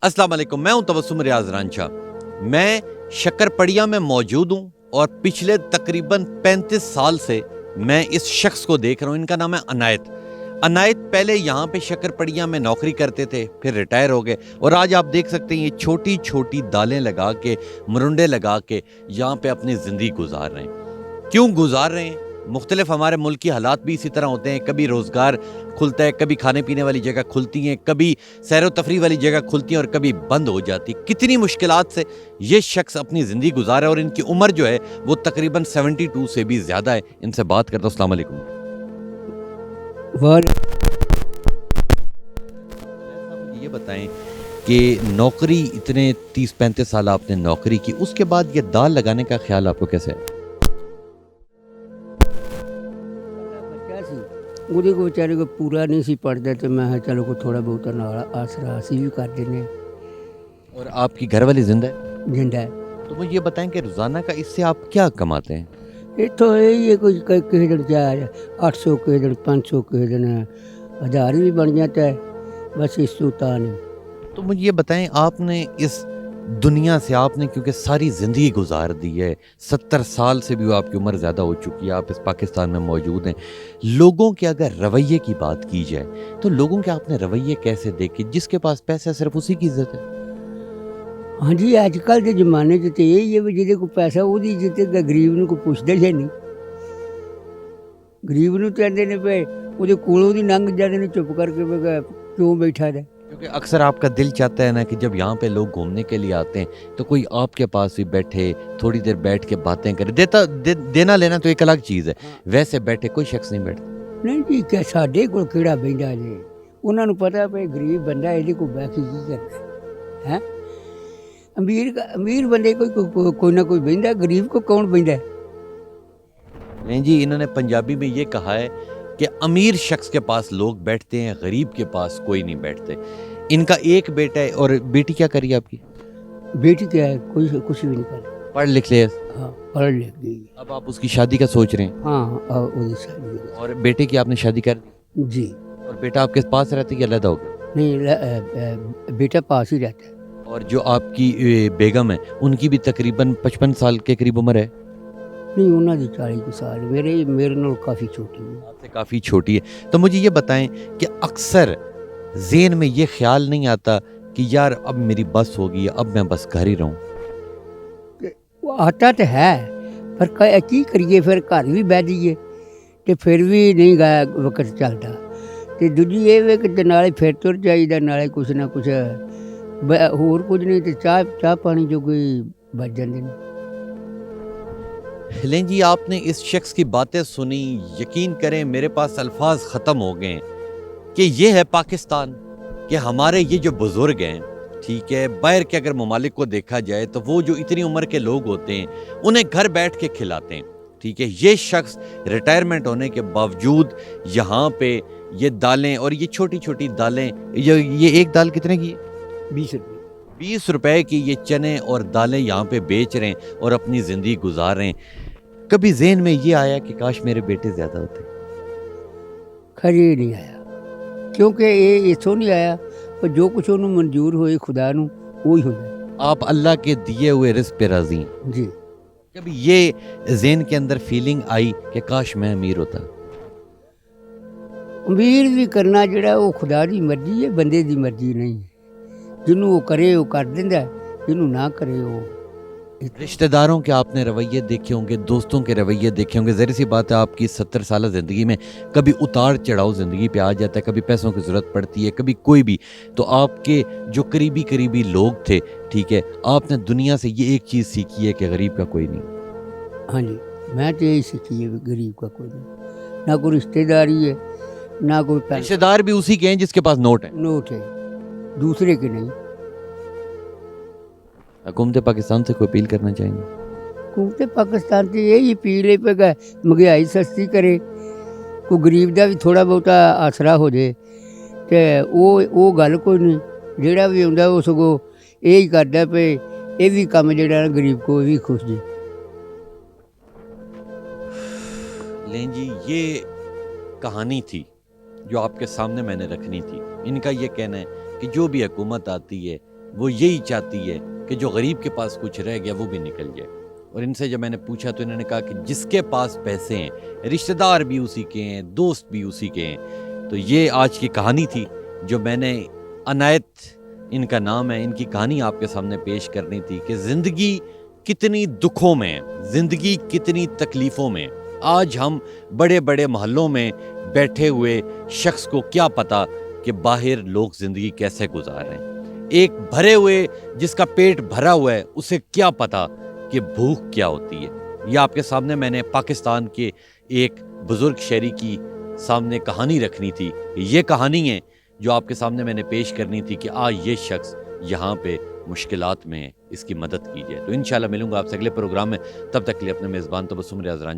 अस्सलाम वालेकुम, मैं हूं तबस्सुम रियाज रांझा। मैं शक्करपड़िया में मौजूद हूं और पिछले तकरीबन 35 साल से मैं इस शख्स को देख रहा हूं। इनका नाम है अनायत। अनायत पहले यहाँ पे शक्करपड़िया में नौकरी करते थे, फिर रिटायर हो गए और आज आप देख सकते हैं ये छोटी छोटी दालें लगा के, मरुंडे लगा के यहाँ पे अपनी ज़िंदगी गुजार रहे हैं। क्यों गुजार रहे हैं? मुख्तलिफ हमारे मुल्क की हालात भी इसी तरह होते हैं। कभी रोज़गार खुलता है, कभी खाने पीने वाली जगह खुलती हैं, कभी सैर व तफरी वाली जगह खुलती हैं और कभी बंद हो जाती। कितनी मुश्किलात से ये शख्स अपनी ज़िंदगी गुजार है और इनकी उम्र जो है वो तकरीबन 72 से भी ज़्यादा है। इनसे बात करता हूँ। अस्सलाम वालेकुम। ये बताएं कि नौकरी इतने 30-35 साल आपने नौकरी की, उसके बाद ये दाल लगाने का ख्याल आपको कैसे है? ਬੱਚਾ ਸੀ ਉਹਦੇ ਕੋ ਵਿਚਾਰੇ ਕੋ ਪੂਰਾ ਨਹੀਂ ਸੀ ਪੜਦਾ ਤੇ ਮੈਂ ਕਿਹਾ ਚਲੋ ਕੋ ਥੋੜਾ ਬਹੁਤ ਨਾਲ ਆਸਰਾ ਅਸੀਂ ਵੀ ਕਰ ਦਿੰਦੇ और आपकी घर वाली जिंदा है? ਜਿੰਦਾ ਹੈ। तो मुझे ये बताएं कि रोज़ाना का इससे आप क्या कमाते हैं? ਇੱਥੋਂ ਇਹ ਹੀ ਹੈ ਕੋਈ ਕਿਸੇ ਦਿਨ 800 ਕਿਸੇ ਦਿਨ 500 ਕਿਸੇ ਦਿਨ 1000 ਵੀ ਬਣ ਜਾਂਦਾ ਹੈ बस इस सुता नहीं। तो मुझे ये बताएं, आपने इस दुनिया से आपने क्योंकि सारी ज़िंदगी गुजार दी है, 70 साल से भी आपकी उम्र ज़्यादा हो चुकी है, आप इस पाकिस्तान में मौजूद हैं। लोगों के अगर रवैये की बात की जाए तो लोगों के आपने रवैये कैसे देखे? जिसके पास पैसा सिर्फ उसी की इज्जत है। हाँ जी, अजकल के जमाने च तो यही है भी जिहदे को पैसा वो इज्जत है, गरीब नूं कोई पुछदा ही नहीं। गरीब नूं तो कहंदे ने भी ਉਹਦੇ ਕੋਲੋਂ ਦੀ ਲੰਘ ਜਾਂਦੇ ਨੇ चुप करके भी क्यों बैठा है। क्योंकि अक्सर आपका दिल चाहता है ना कि जब यहाँ पे लोग घूमने के लिए आते हैं तो कोई आपके पास भी बैठे, थोड़ी देर बैठ के बातें करे। देना लेना तो एक अलग चीज़ है, वैसे बैठे कोई शख्स नहीं बैठता। नहीं जी, क्या साढ़े को किड़ा बहिंदा जी, उन्होंने पता भी गरीब बंदा ये को बह के की करना है। अमीर बंदे कोई ना कोई बहिंदा, गरीब को कौन बहिंदा है? नहीं जी, इन्होंने पंजाबी में ये कहा है कि अमीर शख्स के पास लोग बैठते हैं, गरीब के पास कोई नहीं बैठते। इनका एक बेटा है और बेटी क्या करी आपकी? बेटी क्या है, कोई कुछ भी नहीं कर। पढ़ लिख लिया? हाँ, पढ़ लिख गई। अब आप उसकी शादी का सोच रहे हैं? हाँ, और शादी। और बेटे की आपने शादी कर दी? जी। और बेटा आपके पास रहता है या अलग हो गया? नहीं, बेटा पास ही रहता है। और जो आपकी बेगम है उनकी भी तकरीबन 55 साल के करीब उम्र है? नहीं, उन्होंने 40 साल, मेरे नाल काफ़ी छोटी है। आपसे काफ़ी छोटी है। तो मुझे ये बताएं कि अक्सर ज़हन में ये ख्याल नहीं आता कि यार अब मेरी बस होगी, अब मैं बस घर ही रहूं? वो आता तो है पर की करिए, फिर घर भी बह जाइए तो फिर भी नहीं गया वक्त चलता। तो दूजी ये वे कि नाले फिर तुर जाइदा, नाले कुछ ना कुछ होर कुछ नहीं तो चाह पानी जो कोई बच जाते हैं। लें जी, आपने इस शख्स की बातें सुनी, यकीन करें मेरे पास अल्फाज ख़त्म हो गए कि ये है पाकिस्तान, कि हमारे ये जो बुज़ुर्ग हैं, ठीक है, बाहर के अगर ममालिक को देखा जाए तो वो जो इतनी उम्र के लोग होते हैं उन्हें घर बैठ के खिलाते हैं, ठीक है। ये शख्स रिटायरमेंट होने के बावजूद यहाँ पे ये दालें और ये छोटी छोटी दालें, ये एक दाल कितने की है? 20 रुपये। 20 रुपए की ये चने और दालें यहाँ पे बेच रहे हैं और अपनी ज़िंदगी गुजार रहे हैं। कभी ज़हन में ये आया कि काश मेरे बेटे ज़्यादा होते? खरी नहीं आया, क्योंकि ये इथों नहीं आया, पर जो कुछ उन्होंने मंजूर होए खुदा नूं वो ही होता। आप अल्लाह के दिए हुए रिज़्क़ पे राज़ी हैं? जी। कभी ये ज़हन के अंदर फीलिंग आई कि काश मैं अमीर होता? अमीर भी करना जड़ा वो खुदा की मर्जी है, बंदे की मर्जी नहीं है। जिन्हों वो करे वो कर देंदा, जिन्हों ना करे वो। रिश्तेदारों के आपने रवैये देखे होंगे, दोस्तों के रवैये देखे होंगे। ज़ाहिर सी बात है आपकी 70 साल ज़िंदगी में कभी उतार चढ़ाव ज़िंदगी पे आ जाता है, कभी पैसों की ज़रूरत पड़ती है, कभी कोई भी। तो आपके जो करीबी लोग थे, ठीक है, आपने दुनिया से ये एक चीज़ सीखी है कि गरीब का कोई नहीं। हाँ जी, मैं तो यही सीखी है, गरीब का कोई नहीं, ना कोई रिश्तेदारी है, ना कोई पैसा। रिश्तेदार भी उसी के हैं जिसके पास नोट है? नोट है, दूसरे के नहीं। हुकूमत पाकिस्तान से कोई अपील करना चाहेंगे? हुकूमत पाकिस्तान से यही अपील है पे महंगाई सस्ती करे, कोई गरीब का भी थोड़ा बहुता आसरा हो जाए, तो वो गल कोई नहीं। जोड़ा भी आंदा वो सगों यही करता पे ये भी काम जोड़ा गरीब को भी खुश जी। लें जी, ये कहानी थी जो आपके सामने मैंने रखनी थी। इनका ये कहना है कि जो भी हुकूमत आती है وہ یہی چاہتی ہے کہ جو غریب کے پاس کچھ رہ گیا وہ بھی نکل جائے. اور ان سے جب میں نے پوچھا تو انہوں نے کہا کہ جس کے پاس پیسے ہیں رشتہ دار بھی اسی کے ہیں, دوست بھی اسی کے ہیں. تو یہ آج کی کہانی تھی جو میں نے عنایت ان کا نام ہے, ان کی کہانی آپ کے سامنے پیش کرنی تھی کہ زندگی کتنی دکھوں میں, زندگی کتنی تکلیفوں میں. آج ہم بڑے بڑے محلوں میں بیٹھے ہوئے شخص کو کیا پتا کہ باہر لوگ زندگی کیسے گزار رہے ہیں. ایک بھرے ہوئے جس کا پیٹ بھرا ہوا ہے اسے کیا پتا کہ بھوک کیا ہوتی ہے. یہ آپ کے سامنے میں نے پاکستان کے ایک بزرگ شہری کی سامنے کہانی رکھنی تھی. یہ کہانی ہے جو آپ کے سامنے میں نے پیش کرنی تھی کہ یہ شخص یہاں پہ مشکلات میں ہے, اس کی مدد کیجیے. تو انشاءاللہ ملوں گا آپ سے اگلے پروگرام میں. تب تک کے لیے اپنے میزبان تبسم ریاض رانجھا